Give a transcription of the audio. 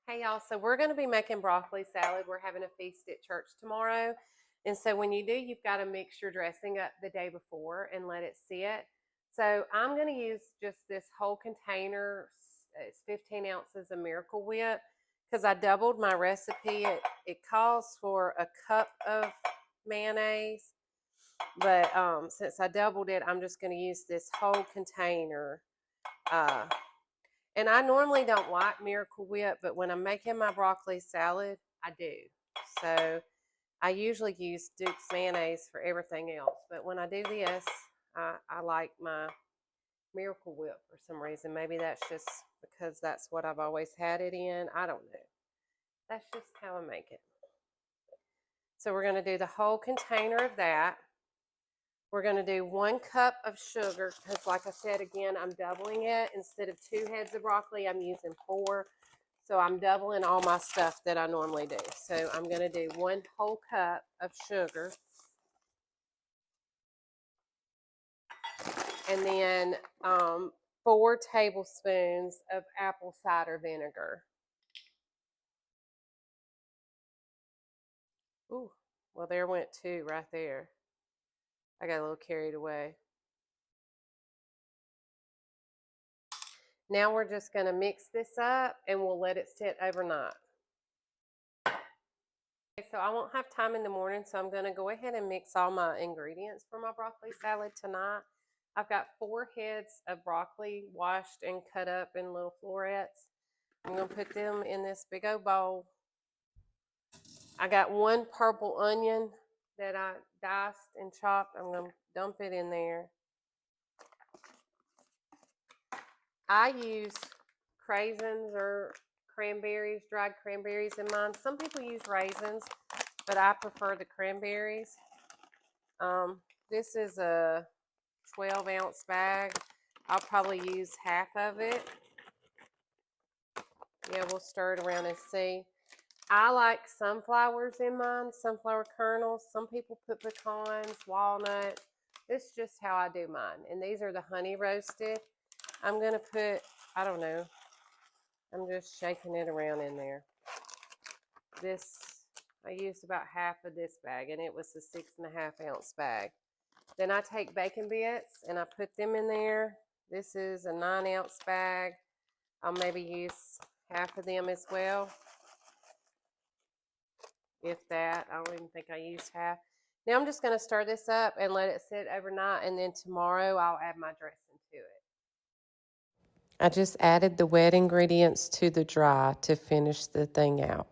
Hey y'all, so we're going to be making broccoli salad. We're having a feast at church tomorrow. And so when you do, you've got to mix your dressing up the day before and let it sit. So I'm going to use just this whole container. It's 15 ounces of Miracle Whip because I doubled my recipe. It calls for a cup of mayonnaise. But since I doubled it, I'm just going to use this whole container. And I normally don't like Miracle Whip, but when I'm making my broccoli salad, I do. So I usually use Duke's mayonnaise for everything else. But when I do this, I like my Miracle Whip for some reason. Maybe that's just because that's what I've always had it in. I don't know. That's just how I make it. So we're going to do the whole container of that. We're going to do 1 cup of sugar because, like I said, again, I'm doubling it. Instead of 2 heads of broccoli, I'm using 4. So I'm doubling all my stuff that I normally do. So I'm going to do 1 whole cup of sugar. And then 4 tablespoons of apple cider vinegar. Ooh, well, there went 2 right there. I got a little carried away. Now we're just going to mix this up and we'll let it sit overnight. Okay, so I won't have time in the morning, so I'm going to go ahead and mix all my ingredients for my broccoli salad tonight. I've got 4 heads of broccoli washed and cut up in little florets. I'm going to put them in this big old bowl. I got 1 purple onion that I diced and chopped. I'm going to dump it in there. I use craisins or cranberries, dried cranberries in mine. Some people use raisins, but I prefer the cranberries. This is a 12-ounce bag. I'll probably use half of it. Yeah, we'll stir it around and see. I like sunflowers in mine, sunflower kernels. Some people put pecans, walnut. This is just how I do mine. And these are the honey roasted. I'm going to put, I don't know, I'm just shaking it around in there. This, I used about half of this bag, and it was a 6.5-ounce bag. Then I take bacon bits and I put them in there. This is a 9-ounce bag. I'll maybe use half of them as well. If that, I don't even think I used half. Now I'm just going to stir this up and let it sit overnight, and then tomorrow I'll add my dressing to it. I just added the wet ingredients to the dry to finish the thing out.